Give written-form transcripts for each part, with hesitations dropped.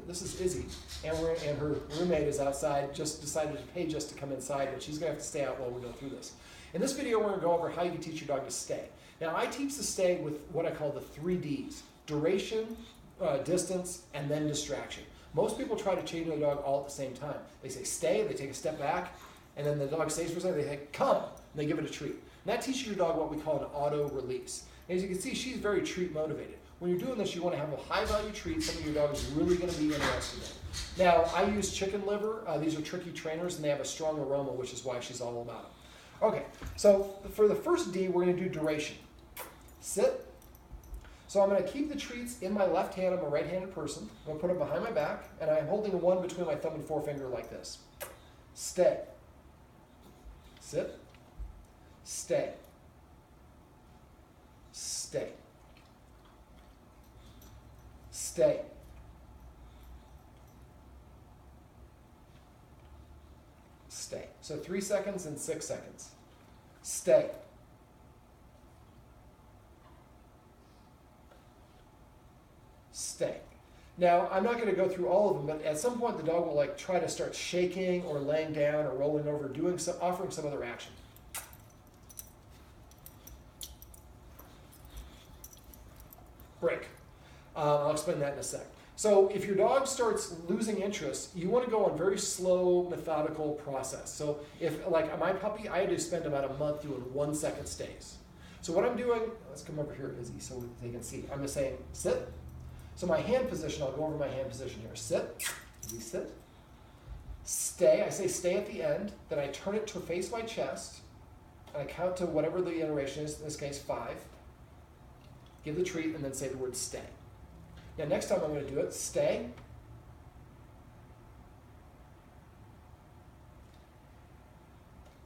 this is Izzy, and her roommate is outside, just decided to pay just to come inside, but she's going to have to stay out while we go through this. In this video, we're going to go over how you can teach your dog to stay. Now, I teach the stay with what I call the 3 Ds: duration, distance, and then distraction. Most people try to chain their dog all at the same time. They say stay, they take a step back, and then the dog stays for a second, they say come, and they give it a treat. And that teaches your dog what we call an auto release. And as you can see, she's very treat motivated. When you're doing this, you want to have a high value treat, something your dog is really going to be interested in. Now, I use chicken liver. These are tricky trainers, and they have a strong aroma, which is why she's all about them. Okay, so for the first D, we're going to do duration. Sit. So I'm going to keep the treats in my left hand. I'm a right-handed person. I'm going to put them behind my back, and I'm holding the one between my thumb and forefinger like this. Stay. Sit. Stay. Stay. Stay. Stay. So 3 seconds and 6 seconds. Stay. Stay. Now, I'm not going to go through all of them, but at some point the dog will try to start shaking or laying down or rolling over, offering some other action. Break. I'll explain that in a sec. So if your dog starts losing interest, you want to go on very slow, methodical process. So if, like my puppy, I had to spend about a month doing 1 second stays. So what I'm doing, let's come over here, Izzy, so they can see. I'm just saying, sit. So my hand position, I'll go over my hand position here. Sit, Izzy, sit. Stay, I say stay at the end. Then I turn it to face my chest, and I count to whatever the iteration is, in this case 5. Give the treat, and then say the word stay. Now, next time I'm going to do it, stay.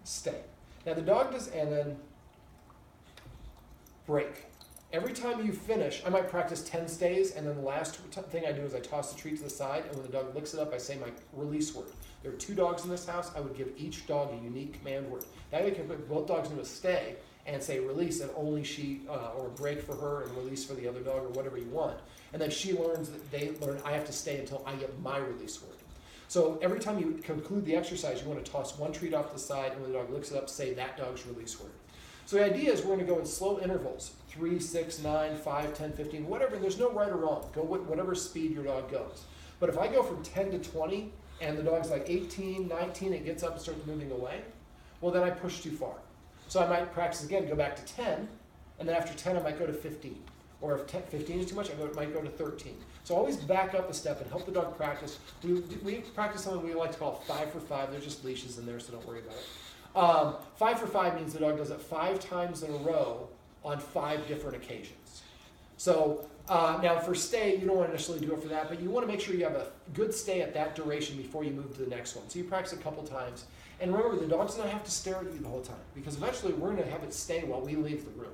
Stay. Now, the dog does, and then break. Every time you finish, I might practice 10 stays, and then the last thing I do is I toss the treat to the side, and when the dog licks it up, I say my release word. There are 2 dogs in this house. I would give each dog a unique command word. That way I can put both dogs into a stay and say release, and only she, or break for her and release for the other dog, or whatever you want. And then she learns that they learn I have to stay until I get my release word. So every time you conclude the exercise, you want to toss 1 treat off to the side, and when the dog licks it up, say that dog's release word. So the idea is we're going to go in slow intervals, 3, 6, 9, 5, 10, 15, whatever. There's no right or wrong. Go with whatever speed your dog goes. But if I go from 10 to 20, and the dog's like 18, 19, it gets up and starts moving away, well, then I push too far. So I might practice again, go back to 10, and then after 10, I might go to 15. Or if 15 is too much, I might go to 13. So always back up a step and help the dog practice. We practice something we like to call 5 for 5. There's just leashes in there, so don't worry about it. 5 for 5 means the dog does it 5 times in a row on 5 different occasions. So now for stay, you don't want to necessarily do it for that, but you want to make sure you have a good stay at that duration before you move to the next one. So you practice a couple times. And remember, the dog's not have to stare at you the whole time, because eventually we're going to have it stay while we leave the room.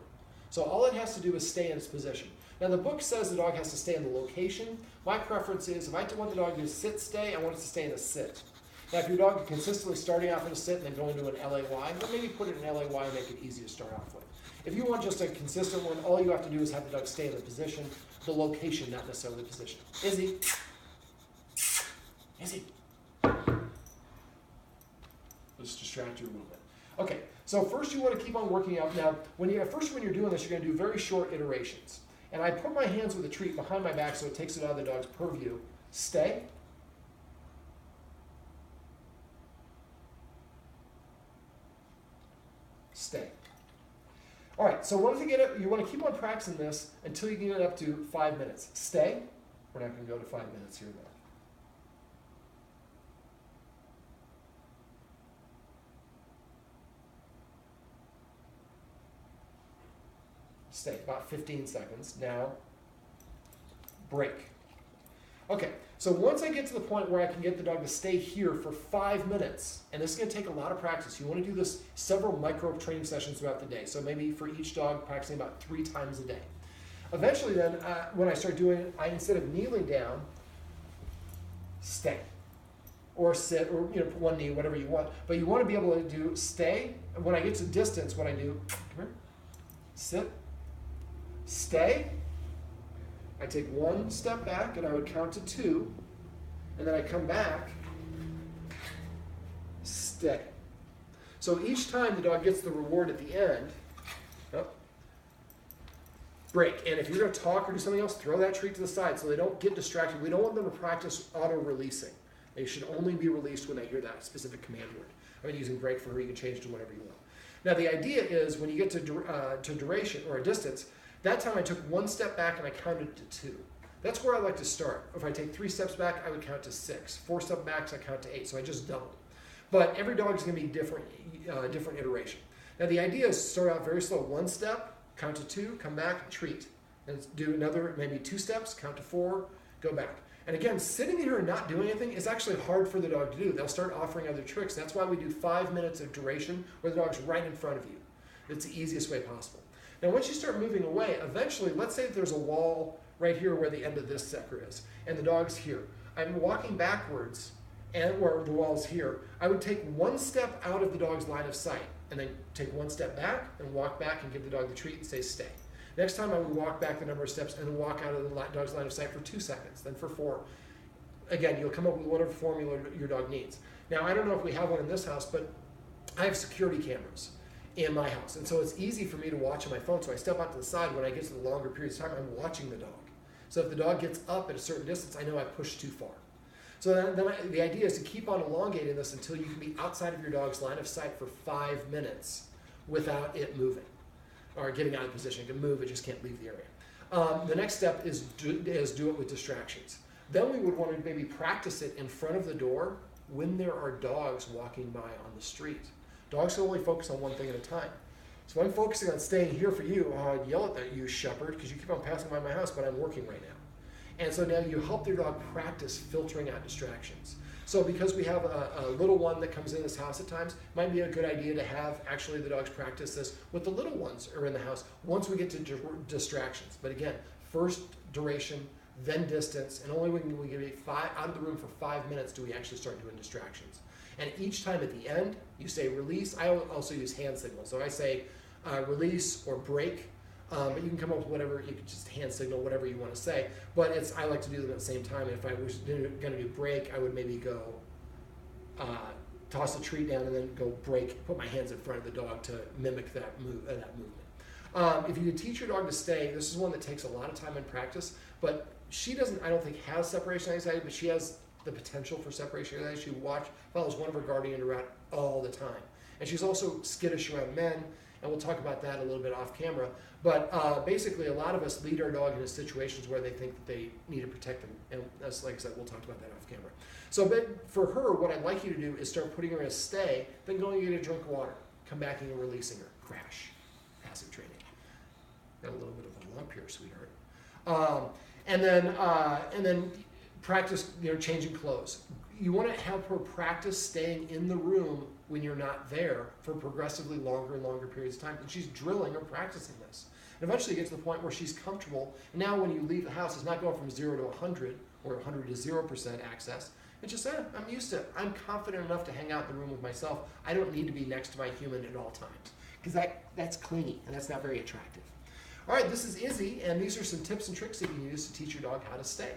So all it has to do is stay in its position. Now the book says the dog has to stay in the location. My preference is, if I want the dog to sit, stay, I want it to stay in a sit. Now if your dog is consistently starting off in a sit and then going to an LAY, then maybe put it in LAY and make it easy to start off with. If you want just a consistent one, all you have to do is have the dog stay in the position, the location, not necessarily the position. Izzy. Izzy. Let's distract you a little bit. Okay, so first you want to keep on working out. Now, when you're doing this, you're going to do very short iterations. And I put my hands with a treat behind my back so it takes it out of the dog's purview. Stay. Stay. All right, so once you get it, you want to keep on practicing this until you get it up to 5 minutes. Stay. We're not going to go to 5 minutes here, though. Stay, about 15 seconds. Now, break. Okay, so once I get to the point where I can get the dog to stay here for 5 minutes, and this is going to take a lot of practice. You want to do this several micro training sessions throughout the day. So maybe for each dog, practicing about 3 times a day. Eventually then, when I start doing it, instead of kneeling down, stay. Or sit, or put one knee, whatever you want. But you want to be able to do stay. And when I get to distance, what I do, come here, sit, stay. I take 1 step back, and I would count to 2, and then I come back, stay. So each time the dog gets the reward at the end, oh, break. And if you're going to talk or do something else, throw that treat to the side so they don't get distracted. We don't want them to practice auto-releasing. They should only be released when they hear that specific command word. I'm using break for her. You can change to whatever you want. Now the idea is when you get to duration or a distance, that time I took one step back and I counted to 2. That's where I like to start. If I take 3 steps back, I would count to 6. 4 steps back, I count to 8. So I just doubled. But every dog is going to be different iteration. Now the idea is start out very slow. 1 step, count to 2, come back, treat. And do another, maybe 2 steps, count to 4, go back. And again, sitting here and not doing anything is actually hard for the dog to do. They'll start offering other tricks. That's why we do 5 minutes of duration where the dog's right in front of you. It's the easiest way possible. Now once you start moving away, eventually, let's say that there's a wall right here where the end of this sucker is, and the dog's here. I'm walking backwards, and where the wall's here. I would take 1 step out of the dog's line of sight, and then take 1 step back, and walk back and give the dog the treat and say stay. Next time I would walk back the number of steps and then walk out of the dog's line of sight for 2 seconds, then for 4. Again, you'll come up with whatever formula your dog needs. Now, I don't know if we have one in this house, but I have security cameras in my house. And so it's easy for me to watch on my phone. So I step out to the side when I get to the longer periods of time, I'm watching the dog. So if the dog gets up at a certain distance, I know I pushed too far. So then the idea is to keep on elongating this until you can be outside of your dog's line of sight for 5 minutes without it moving or getting out of position. It can move, it just can't leave the area. The next step is do it with distractions. Then we would want to maybe practice it in front of the door when there are dogs walking by on the street. Dogs can only focus on one thing at a time. So I'm focusing on staying here for you. I'd yell at that, you shepherd, because you keep on passing by my house, but I'm working right now. And so now you help your dog practice filtering out distractions. So because we have a little one that comes in this house at times, it might be a good idea to have actually the dogs practice this with the little ones are in the house once we get to distractions. But again, first duration, then distance, and only when we get out of the room for 5 minutes do we actually start doing distractions. And each time at the end, you say release. I also use hand signals. So I say release or break, but you can come up with whatever, you can just hand signal whatever you want to say. But I like to do them at the same time. And if I was going to do break, I would maybe go toss the treat down and then go break, put my hands in front of the dog to mimic that movement. If you could teach your dog to stay, this is one that takes a lot of time and practice, but she doesn't, I don't think, has separation anxiety, but she has the potential for separation anxiety. She follows one of her guardians around all the time. And she's also skittish around men, and we'll talk about that a little bit off camera. But basically, a lot of us lead our dog into situations where they think that they need to protect them. And that's, like I said, we'll talk about that off camera. So but for her, what I'd like you to do is start putting her in a stay, then going to get a drink of water, come back and releasing her. Crash. Passive training. Got a little bit of a lump here, sweetheart. And then practice, changing clothes. You want to have her practice staying in the room when you're not there for progressively longer and longer periods of time. And she's drilling or practicing this. And eventually you get to the point where she's comfortable. And now when you leave the house, it's not going from 0 to 100 or 100 to 0% access. It's just, I'm used to it. I'm confident enough to hang out in the room with myself. I don't need to be next to my human at all times. Because that's clingy and that's not very attractive. All right, this is Izzy, and these are some tips and tricks that you can use to teach your dog how to stay.